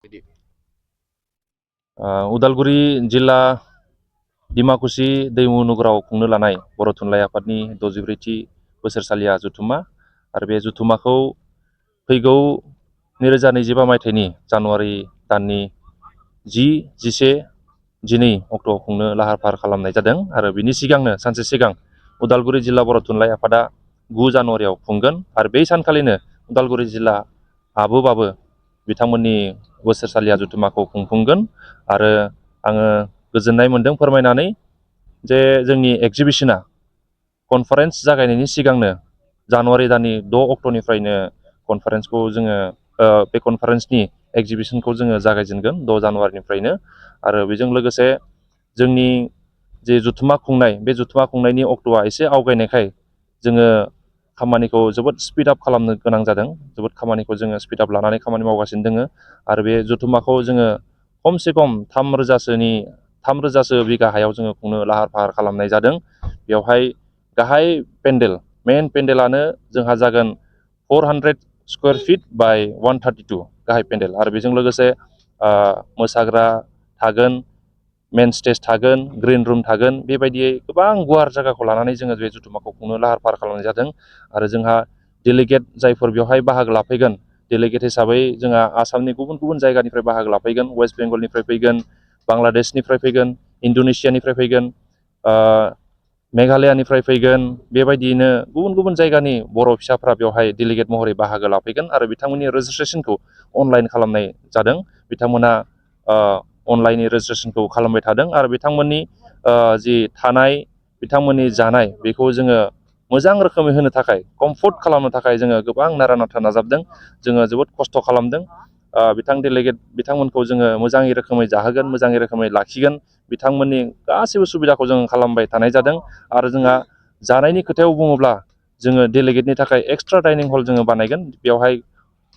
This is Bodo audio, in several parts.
बिदि उदालगुरि जिल्ला डिमाकुसि दैमु नगराव खुंनो लानाय बर' थुनलाइ आफादनि 64थि बोसोरसालिया जथुम्मा आरो बे जथुम्माखौ फैगौ 2025 मायथाइनि जानुवारि दाननि 10, 11, 12 अक्ट'आव खुंनो लाहार फाहार खालामनाय जादों आरो बिनि सिगांनो सानसे सिगां उदालगुरि जिल्ला बर' थुनलाइ आफादा 9 जानुवारियाव खुंगोन आरो बै सानखालिनो उदालगुरि जिल्ला आबोबाबो बिथांमोननि बोसोरसालिया जथुम्माखौ खुंफुंगोन आरो आङो गोजोननाय मोन्दों फोरमायनानै जे जोंनि एक्जिबिशना कनफारेन्स जागायनायनि सिगांनो जानुवारि दाननि 6 अक्ट'निफ्रायनो कनफारेन्सखौ जोङो बे कनफारेन्सनि एक्जिबिशनखौ जोङो जागायजेनगोन 6 जानुवारिनिफ्रायनो आरो बेजों लोगोसे जोंनि जे जथुम्मा खुंनाय बे जथुम्मा खुंनायनि अक्ट'आ एसे आवगायनायखाय जोङो खामानिखौ जोबोद स्पिड आप खालामनो गोनां जादों। जोबोद खामानिखौ जोङो स्पिड आप लानानै खामानि मावगासिनो दोङो आरो बे जथुम्माखौ जोङो खमसे खम 3,000सो बिगा हायाव जोङो खुंनो लाहार फाहार खालामनाय जादों। बेवहाय गाहाय पेन्डेल मेइन पेन्डेलानो जोंहा जागोन 400 स्कुवेर फिट बाय 132 गाहाय पेन्डेल आरो बेजों लोगोसे मोसाग्रा थागोन, मेन स्टेज थागोन, ग्रिन रुम थागोन, बेबायदियै गोबां गुवार जायगाखौ लानानै जोङो बे जथुम्माखौ खुंनो लाहार फाहार खालामनाय जादों आरो जोंहा डेलिगेट जायफोर बेवहाय बाहागो लाफैगोन डेलिगेट हिसाबै जोंहा आसामनि गुबुन गुबुन जायगानिफ्राय बाहागो लाफैगोन, वेस्ट बेंगलनिफ्राय फैगोन, बांलादेशनिफ्राय फैगोन, इण्ड'नेसियानिफ्राय फैगोन, मेघालयानिफ्राय फैगोन, बेबायदियैनो गुबुन गुबुन जायगानि बर' फिसाफ्रा बेवहाय डेलिगेट महरै बाहागो लाफैगोन आरो बिथांमोननि रेजिस्ट्रेसनखौ अनलाइन खालामनाय जादों। बिथांमोना अनलाइननि रेजिस्ट्रेसनखौ खालामबाय थादों आरो बिथांमोननि जि थानाय, बिथांमोननि जानाय बेखौ जोङो मोजां रोखोमै होनो थाखाय, कम्फर्ट खालामनो थाखाय जोङो गोबां नारा नाथा नाजाबदों। जोङो जोबोद खस्थ' खालामदों। बिथांमोनखौ जोङो मोजाङै रोखोमै जाहोगोन, मोजाङै रोखोमै लाखिगोन, बिथांमोननि गासैबो सुबिदाखौ जों खालामबाय थानाय जादों आरो जोंहा जानायनि खोथायाव बुङोब्ला जोङो डेलिगेटनि थाखाय एक्सट्रा डाइनिं हल जोङो बानायगोन। बेवहाय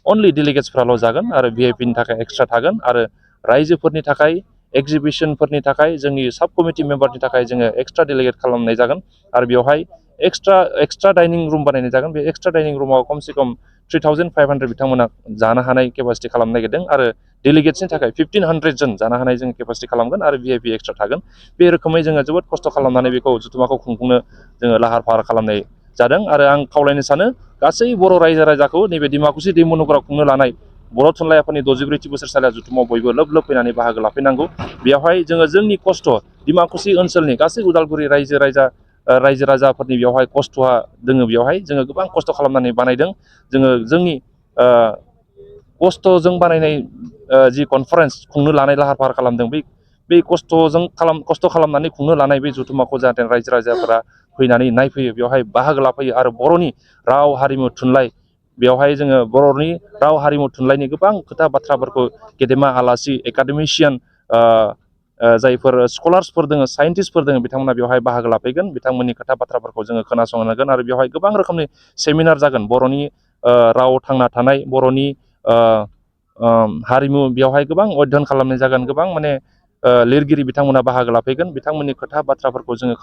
अनलि डेलिगेट्सफ्राल' जागोन आरो भिआइपिनि थाखाय एक्सट्रा थागोन आरो रायजोफोरनि थाखाय, एक्जिबिशनफोरनि थाखाय, जोंनि साब कमिटि मेम्बारनि थाखाय जोङो एक्सट्रा डेलिगेट खालामनाय जागोन आरो बेवहाय एक्सट्रा डाइनिं रुम बानायनाय जागोन। बे एक्सट्रा डाइनिं रुमाव खमसे खम 3,500 बिथांमोना जानो हानाय केपासिटि खालामनो नागिरदों आरो डेलिगेट्सनि थाखाय 1,500 जन जानो हानाय जों केपासिटि खालामगोन आरो भिआइपि एक्सट्रा थागोन। बे रोखोमै जोङो जोबोद खस्थ' खालामनानै बेखौ जथुम्माखौ खुंफुंनो जोङो लाहार फाहार खालामनाय जादों आरो आं खावलायनो सानो गासै बर' रायजो राजाखौ नैबे डिमाकुसि दैमु नगराव खुंनो लानाय बर' थुनलाइ आफादनि 64थि बोसोरसालिया जथुम्माव बयबो लोब लोब फैनानै बाहागो लाफैनांगौ। बेवहाय जोङो जोंनि खस्थ' डिमाकुसि ओनसोलनि गासै उदालगुरि रायजो राजाफोरनि बेवहाय खस्थ'आ दोङो। बेवहाय जोङो गोबां खस्थ' खालामनानै बानायदों। जोङो जोंनि खस्थ'जों बानायनाय जि कनफारेन्स खुंनो लानाय लाहार फाहार खालामदों, बै खस्थ' खालामनानै खुंनो लानाय बे जथुम्माखौ जाहाथे रायजो राजाफोरा फैनानै नायफैयो, बेवहाय बाहागो लाफैयो आरो बर'नि राव हारिमु थुनलाइ, बेवहाय जोङो बर'नि राव हारिमु थुनलाइनि गोबां खोथा बाथ्राफोरखौ गेदेमा आलासि, एकाडेमिसियान, जायफोर स्कलार्सफोर दङ, साइन्टिस्टफोर दङ, बिथांमोना बेवहाय बाहागो लाफैगोन। बिथांमोननि खोथा बाथ्राफोरखौ जोङो खोनासंगोन आरो बेवहाय गोबां रोखोमनि सेमिनार जागोन। बर'नि राव थांना थानाय, बर'नि हारिमु, बेवहाय गोबां अध्ययन खालामनाय जागोन। गोबां माने लिरगिरि बिथांमोना बाहागो लाफैगोन। बिथांमोननि खोथा बाथ्राफोरखौ जोङो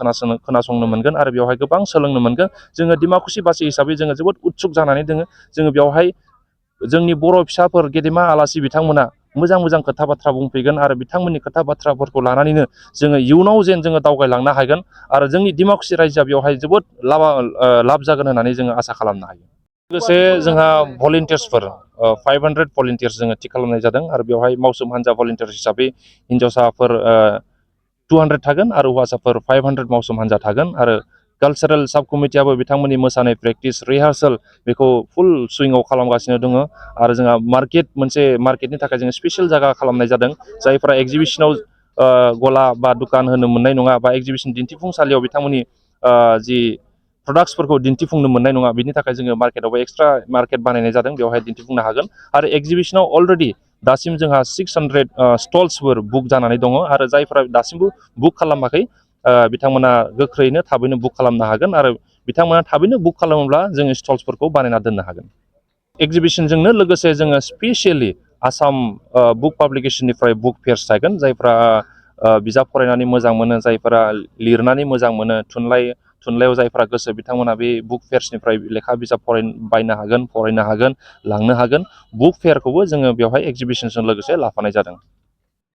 खोनासंनो मोनगोन आरो बेवहाय गोबां सोलोंनो मोनगोन। जोङो डिमाकुसिबासि हिसाबै जोङो जोबोद उत्सुक जानानै दोङो। जोङो बेवहाय जोंनि बर' फिसाफोर, गेदेमा आलासि बिथांमोना मोजां मोजां खोथा बाथ्रा बुंफैगोन आरो बिथांमोननि खोथा बाथ्राफोरखौ लानानैनो जोङो इयुनाव जेन जोङो दावगायलांनो हागोन आरो जोंनि डिमाकुसि रायजोआ बेवहाय जोबोद लाब जागोन होननानै जोङो आसा खालामनो हायो। लोगोसे जोंहा भलेन्टियार्सफोर 500 भलेन्टियार्स जोङो थि खालामनाय जादों आरो बेवहाय मावसोम हान्जा भलेन्टियार्स हिसाबै हिन्जावसाफोर 200 थागोन आरो हौवासाफोर 500 मावसोम हान्जा थागोन आरो कालचारेल साब कमिटियाबो बिथांमोननि मोसानाय प्रेक्टिस, रिहार्सेल बेखौ फुल सुइंआव खालामगासिनो दङ आरो जोंहा मार्केटनि थाखाय जोङो स्पेसियेल जायगा खालामनाय जादों। जायफ्रा एक्जिबिशनाव गला बा दुखान होनो मोननाय नङा बा एक्जिबिशन दिन्थिफुंसालियाव बिथांमोननि जि प्रडाक्ट्सफोरखौ दिन्थिफुंनो मोननाय नङा, बिनि थाखाय जोङो मार्केटआवबो एक्सट्रा मार्केट बानायनाय जादों। बेवहाय दिन्थिफुंनो हागोन आरो एक्जिबिशनाव अलरेडि दासिम जोंहा 600 स्टल्सफोर बुक जानानै दङ आरो जायफ्रा दासिमबो बुक खालामाखै बिथांमोना गोख्रैनो थाबैनो बुक खालामनो हागोन आरो बिथांमोना थाबैनो बुक खालामोब्ला जोङो स्टल्सफोरखौ बानायना दोननो हागोन। एक्जिबिशनजोंनो लोगोसे जोङो स्पेसियेलि आसाम बुक पाब्लिकेसननिफ्राय बुक फेयार्स थागोन। जायफ्रा बिजाब फरायनानै मोजां मोनो, जायफोरा लिरनानै मोजां मोनो, थुनलाइ थुनलाइयाव जायफ्रा गोसो बिथांमोना बे बुक फेयार्सनिफ्राय लेखा बिजाब बायनो हागोन, फरायनो हागोन, लांनो हागोन। बुक फेयारखौबो जोङो बेवहाय एक्जिबिसनजों लोगोसे लाफानाय जादों।